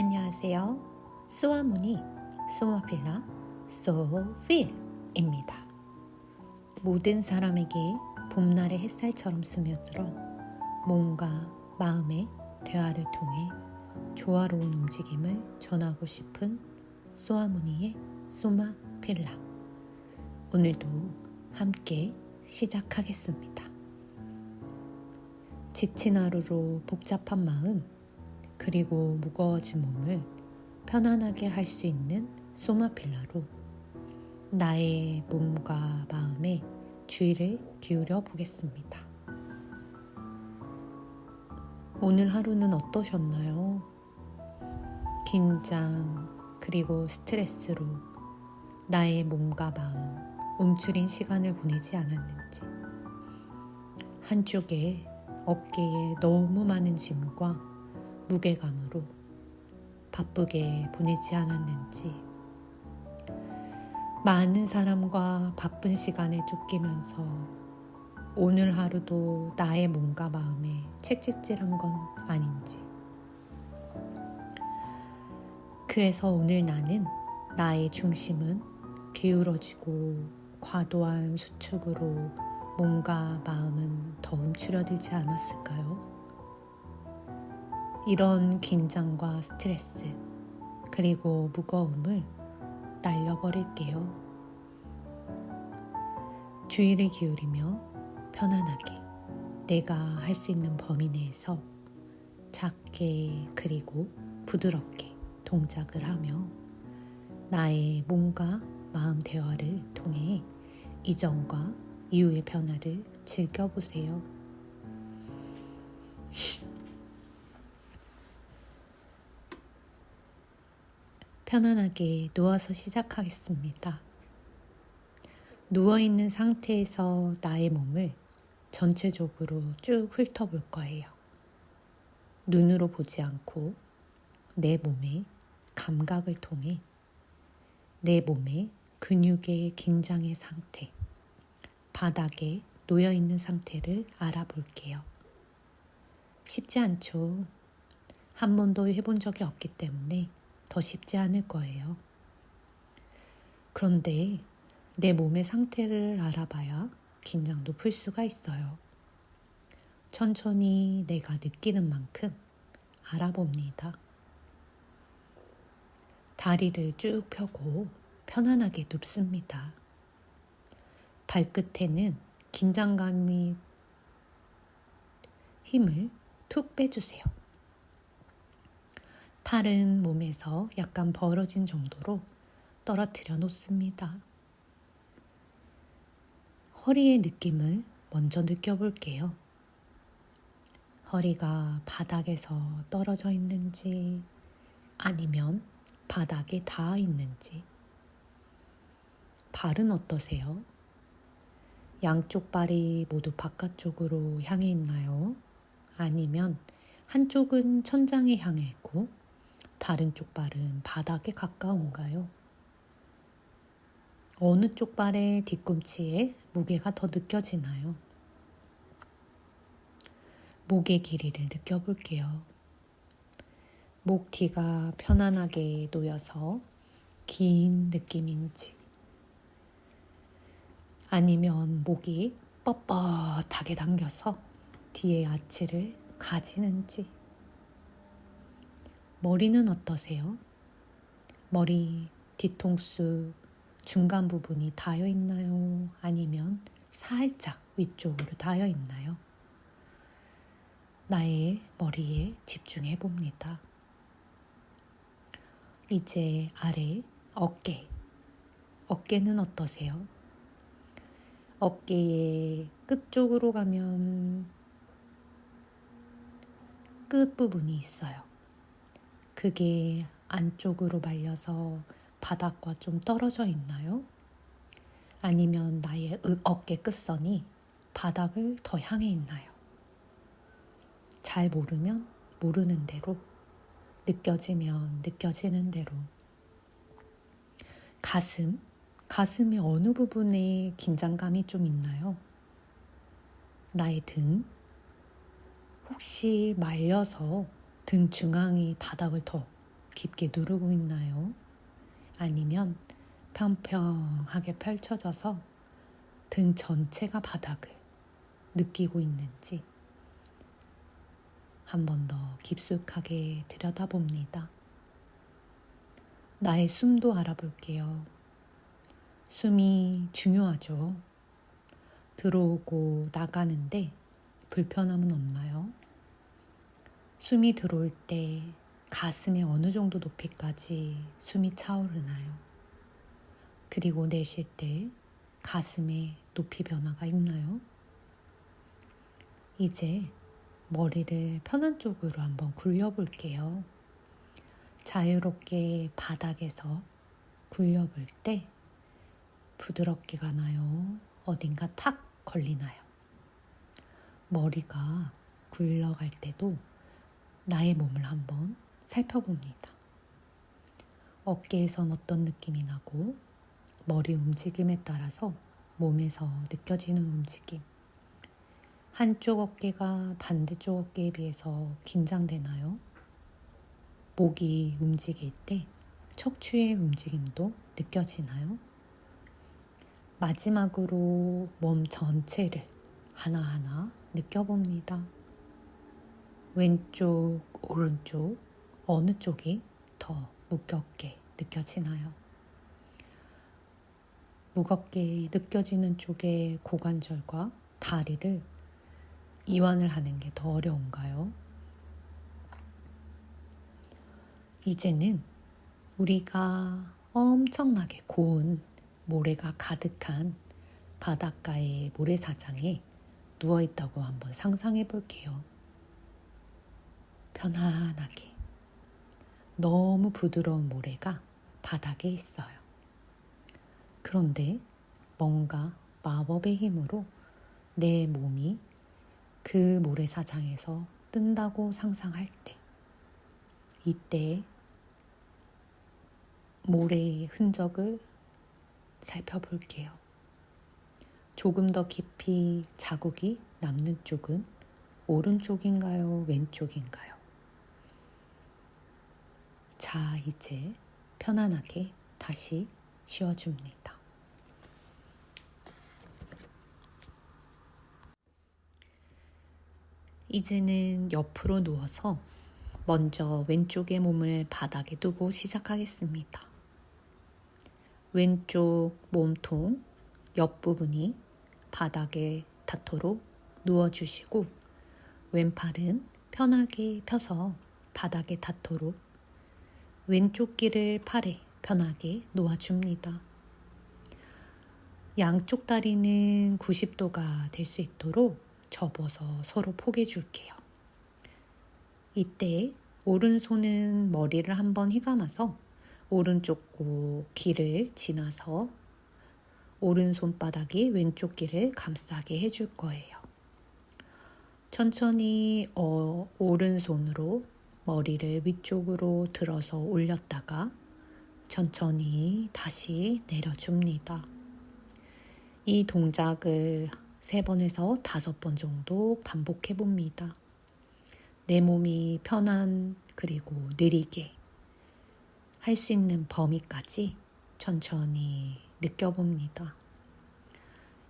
안녕하세요. 소아무늬 소마필라 소필입니다. 모든 사람에게 봄날의 햇살처럼 스며들어 몸과 마음의 대화를 통해 조화로운 움직임을 전하고 싶은 소아무늬의 소마필라. 오늘도 함께 시작하겠습니다. 지친 하루로 복잡한 마음 그리고 무거워진 몸을 편안하게 할 수 있는 소마필라로 나의 몸과 마음에 주의를 기울여 보겠습니다. 오늘 하루는 어떠셨나요? 긴장 그리고 스트레스로 나의 몸과 마음 움츠린 시간을 보내지 않았는지, 한쪽에 어깨에 너무 많은 짐과 무게감으로 바쁘게 보내지 않았는지, 많은 사람과 바쁜 시간에 쫓기면서 오늘 하루도 나의 몸과 마음에 채찍질한 건 아닌지. 그래서 오늘 나는 나의 중심은 기울어지고 과도한 수축으로 몸과 마음은 더 움츠려들지 않았을까요? 이런 긴장과 스트레스 그리고 무거움을 날려버릴게요. 주의를 기울이며 편안하게 내가 할 수 있는 범위 내에서 작게 그리고 부드럽게 동작을 하며 나의 몸과 마음 대화를 통해 이전과 이후의 변화를 즐겨보세요. 편안하게 누워서 시작하겠습니다. 누워있는 상태에서 나의 몸을 전체적으로 쭉 훑어볼 거예요. 눈으로 보지 않고 내 몸의 감각을 통해 내 몸의 근육의 긴장의 상태, 바닥에 놓여있는 상태를 알아볼게요. 쉽지 않죠? 한 번도 해본 적이 없기 때문에 더 쉽지 않을 거예요. 그런데 내 몸의 상태를 알아봐야 긴장도 풀 수가 있어요. 천천히 내가 느끼는 만큼 알아봅니다. 다리를 쭉 펴고 편안하게 눕습니다. 발끝에는 긴장감이 힘을 툭 빼주세요. 팔은 몸에서 약간 벌어진 정도로 떨어뜨려 놓습니다. 허리의 느낌을 먼저 느껴볼게요. 허리가 바닥에서 떨어져 있는지 아니면 바닥에 닿아 있는지. 발은 어떠세요? 양쪽 발이 모두 바깥쪽으로 향해 있나요? 아니면 한쪽은 천장에 향해 있고 다른 쪽 발은 바닥에 가까운가요? 어느 쪽 발의 뒤꿈치에 무게가 더 느껴지나요? 목의 길이를 느껴볼게요. 목 뒤가 편안하게 놓여서 긴 느낌인지, 아니면 목이 뻣뻣하게 당겨서 뒤의 아치를 가지는지. 머리는 어떠세요? 머리 뒤통수 중간 부분이 닿여 있나요? 아니면 살짝 위쪽으로 닿여 있나요? 나의 머리에 집중해 봅니다. 이제 아래 어깨. 어깨는 어떠세요? 어깨의 끝쪽으로 가면 끝부분이 있어요. 그게 안쪽으로 말려서 바닥과 좀 떨어져 있나요? 아니면 나의 어깨 끝선이 바닥을 더 향해 있나요? 잘 모르면 모르는 대로, 느껴지면 느껴지는 대로. 가슴의 어느 부분에 긴장감이 좀 있나요? 나의 등, 혹시 말려서 등 중앙이 바닥을 더 깊게 누르고 있나요? 아니면 평평하게 펼쳐져서 등 전체가 바닥을 느끼고 있는지 한 번 더 깊숙하게 들여다봅니다. 나의 숨도 알아볼게요. 숨이 중요하죠. 들어오고 나가는데 불편함은 없나요? 숨이 들어올 때 가슴의 어느 정도 높이까지 숨이 차오르나요? 그리고 내쉴 때 가슴에 높이 변화가 있나요? 이제 머리를 편한 쪽으로 한번 굴려볼게요. 자유롭게 바닥에서 굴려볼 때 부드럽게 가나요? 어딘가 탁 걸리나요? 머리가 굴러갈 때도 나의 몸을 한번 살펴봅니다. 어깨에선 어떤 느낌이 나고 머리 움직임에 따라서 몸에서 느껴지는 움직임. 한쪽 어깨가 반대쪽 어깨에 비해서 긴장되나요? 목이 움직일 때 척추의 움직임도 느껴지나요? 마지막으로 몸 전체를 하나하나 느껴봅니다. 왼쪽, 오른쪽, 어느 쪽이 더 무겁게 느껴지나요? 무겁게 느껴지는 쪽의 고관절과 다리를 이완을 하는 게 더 어려운가요? 이제는 우리가 엄청나게 고운 모래가 가득한 바닷가의 모래사장에 누워있다고 한번 상상해 볼게요. 편안하게 너무 부드러운 모래가 바닥에 있어요. 그런데 뭔가 마법의 힘으로 내 몸이 그 모래사장에서 뜬다고 상상할 때, 이때 모래의 흔적을 살펴볼게요. 조금 더 깊이 자국이 남는 쪽은 오른쪽인가요? 왼쪽인가요? 자, 이제 편안하게 다시 쉬어줍니다. 이제는 옆으로 누워서 먼저 왼쪽의 몸을 바닥에 두고 시작하겠습니다. 왼쪽 몸통 옆부분이 바닥에 닿도록 누워주시고 왼팔은 편하게 펴서 바닥에 닿도록 왼쪽 귀를 팔에 편하게 놓아줍니다. 양쪽 다리는 90도가 될 수 있도록 접어서 서로 포개줄게요. 이때 오른손은 머리를 한번 휘감아서 오른쪽 귀를 지나서 오른손바닥이 왼쪽 귀를 감싸게 해줄 거예요. 천천히 오른손으로 머리를 위쪽으로 들어서 올렸다가 천천히 다시 내려줍니다. 이 동작을 3번에서 5번 정도 반복해 봅니다. 내 몸이 편한 그리고 느리게 할 수 있는 범위까지 천천히 느껴봅니다.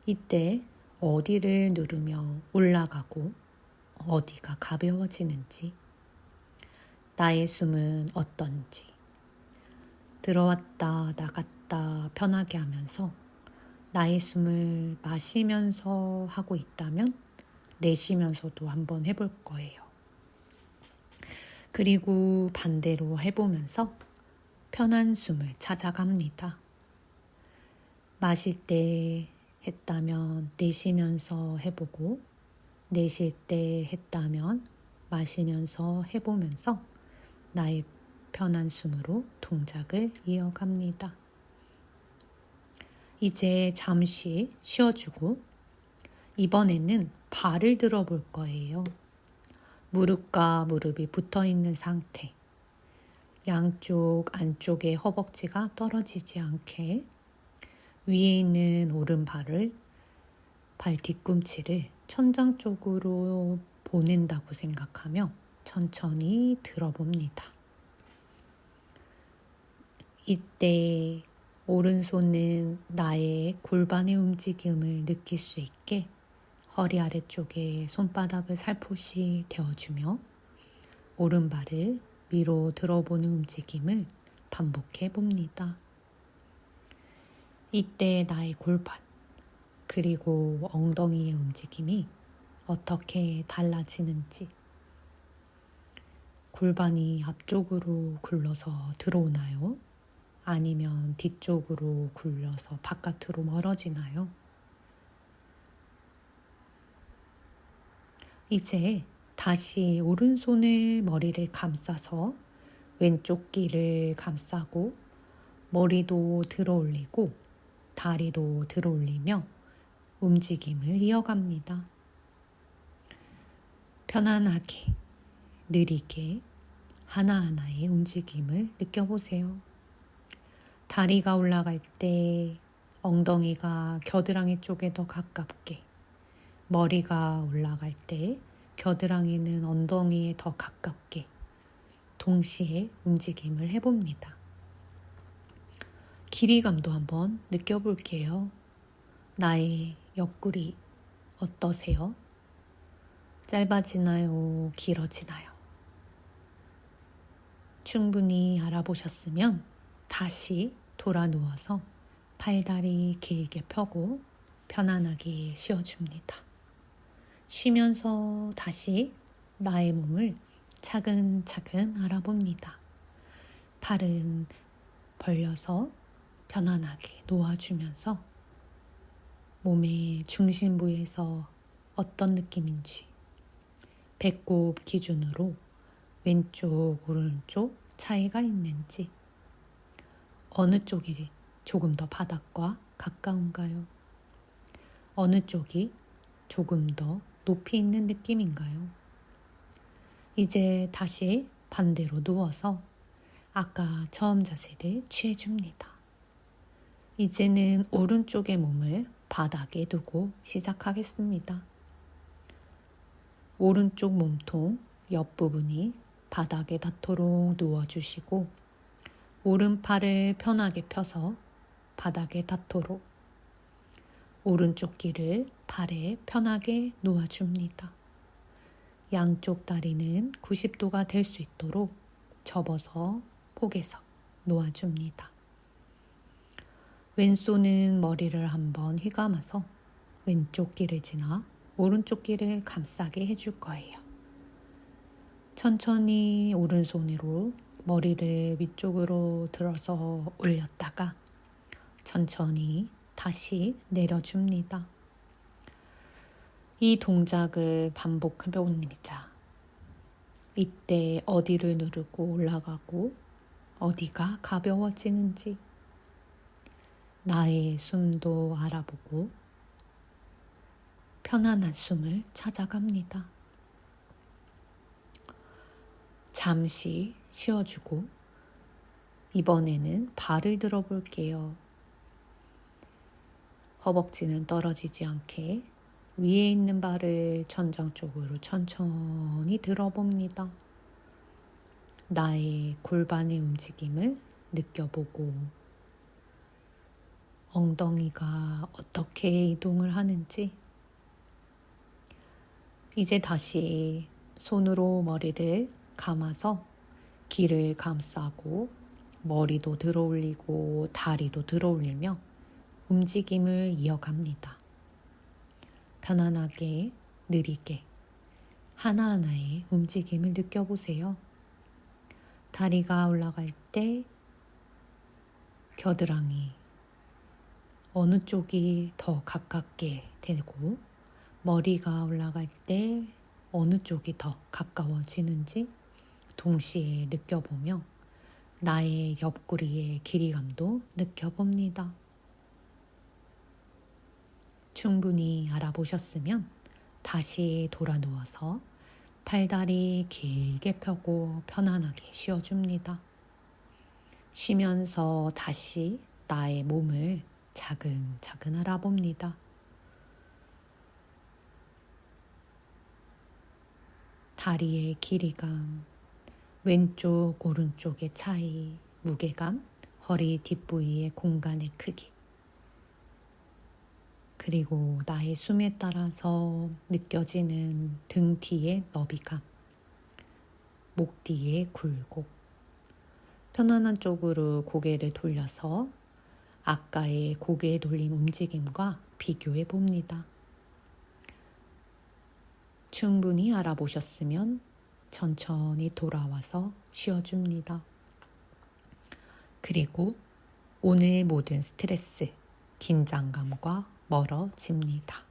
이때 어디를 누르면 올라가고 어디가 가벼워지는지, 나의 숨은 어떤지, 들어왔다 나갔다 편하게 하면서 나의 숨을 마시면서 하고 있다면 내쉬면서도 한번 해볼 거예요. 그리고 반대로 해보면서 편한 숨을 찾아갑니다. 마실 때 했다면 내쉬면서 해보고, 내쉴 때 했다면 마시면서 해보면서 나의 편한 숨으로 동작을 이어갑니다. 이제 잠시 쉬어주고 이번에는 발을 들어볼 거예요. 무릎과 무릎이 붙어있는 상태. 양쪽 안쪽의 허벅지가 떨어지지 않게 위에 있는 오른발을 발 뒤꿈치를 천장 쪽으로 보낸다고 생각하며 천천히 들어봅니다. 이때 오른손은 나의 골반의 움직임을 느낄 수 있게 허리 아래쪽에 손바닥을 살포시 대어주며 오른발을 위로 들어보는 움직임을 반복해 봅니다. 이때 나의 골반 그리고 엉덩이의 움직임이 어떻게 달라지는지, 골반이 앞쪽으로 굴러서 들어오나요? 아니면 뒤쪽으로 굴려서 바깥으로 멀어지나요? 이제 다시 오른손을 머리를 감싸서 왼쪽 귀를 감싸고 머리도 들어올리고 다리도 들어올리며 움직임을 이어갑니다. 편안하게, 느리게 하나하나의 움직임을 느껴보세요. 다리가 올라갈 때 엉덩이가 겨드랑이 쪽에 더 가깝게, 머리가 올라갈 때 겨드랑이는 엉덩이에 더 가깝게 동시에 움직임을 해봅니다. 길이감도 한번 느껴볼게요. 나의 옆구리 어떠세요? 짧아지나요? 길어지나요? 충분히 알아보셨으면 다시 돌아 누워서 팔다리 길게 펴고 편안하게 쉬어줍니다. 쉬면서 다시 나의 몸을 차근차근 알아봅니다. 팔은 벌려서 편안하게 놓아주면서 몸의 중심부에서 어떤 느낌인지 배꼽 기준으로 왼쪽, 오른쪽 차이가 있는지, 어느 쪽이 조금 더 바닥과 가까운가요? 어느 쪽이 조금 더 높이 있는 느낌인가요? 이제 다시 반대로 누워서 아까 처음 자세를 취해줍니다. 이제는 오른쪽의 몸을 바닥에 두고 시작하겠습니다. 오른쪽 몸통 옆부분이 바닥에 닿도록 누워주시고 오른팔을 편하게 펴서 바닥에 닿도록 오른쪽 귀를 팔에 편하게 놓아줍니다. 양쪽 다리는 90도가 될 수 있도록 접어서 폭에서 놓아줍니다. 왼손은 머리를 한번 휘감아서 왼쪽 귀를 지나 오른쪽 귀를 감싸게 해줄 거예요. 천천히 오른손으로 머리를 위쪽으로 들어서 올렸다가 천천히 다시 내려줍니다. 이 동작을 반복해 봅니다. 이때 어디를 누르고 올라가고 어디가 가벼워지는지 나의 숨도 알아보고 편안한 숨을 찾아갑니다. 잠시 쉬어주고 이번에는 발을 들어볼게요. 허벅지는 떨어지지 않게 위에 있는 발을 천장 쪽으로 천천히 들어봅니다. 나의 골반의 움직임을 느껴보고 엉덩이가 어떻게 이동을 하는지, 이제 다시 손으로 머리를 감아서 귀를 감싸고 머리도 들어올리고 다리도 들어올리며 움직임을 이어갑니다. 편안하게 느리게 하나하나의 움직임을 느껴보세요. 다리가 올라갈 때 겨드랑이 어느 쪽이 더 가깝게 되고 머리가 올라갈 때 어느 쪽이 더 가까워지는지 동시에 느껴보며 나의 옆구리의 길이감도 느껴봅니다. 충분히 알아보셨으면 다시 돌아 누워서 팔다리 길게 펴고 편안하게 쉬어줍니다. 쉬면서 다시 나의 몸을 차근차근 알아봅니다. 다리의 길이감, 왼쪽, 오른쪽의 차이, 무게감, 허리 뒷부위의 공간의 크기, 그리고 나의 숨에 따라서 느껴지는 등 뒤의 너비감, 목 뒤의 굴곡. 편안한 쪽으로 고개를 돌려서 아까의 고개 돌림 움직임과 비교해 봅니다. 충분히 알아보셨으면 천천히 돌아와서 쉬어줍니다. 그리고 오늘 모든 스트레스, 긴장감과 멀어집니다.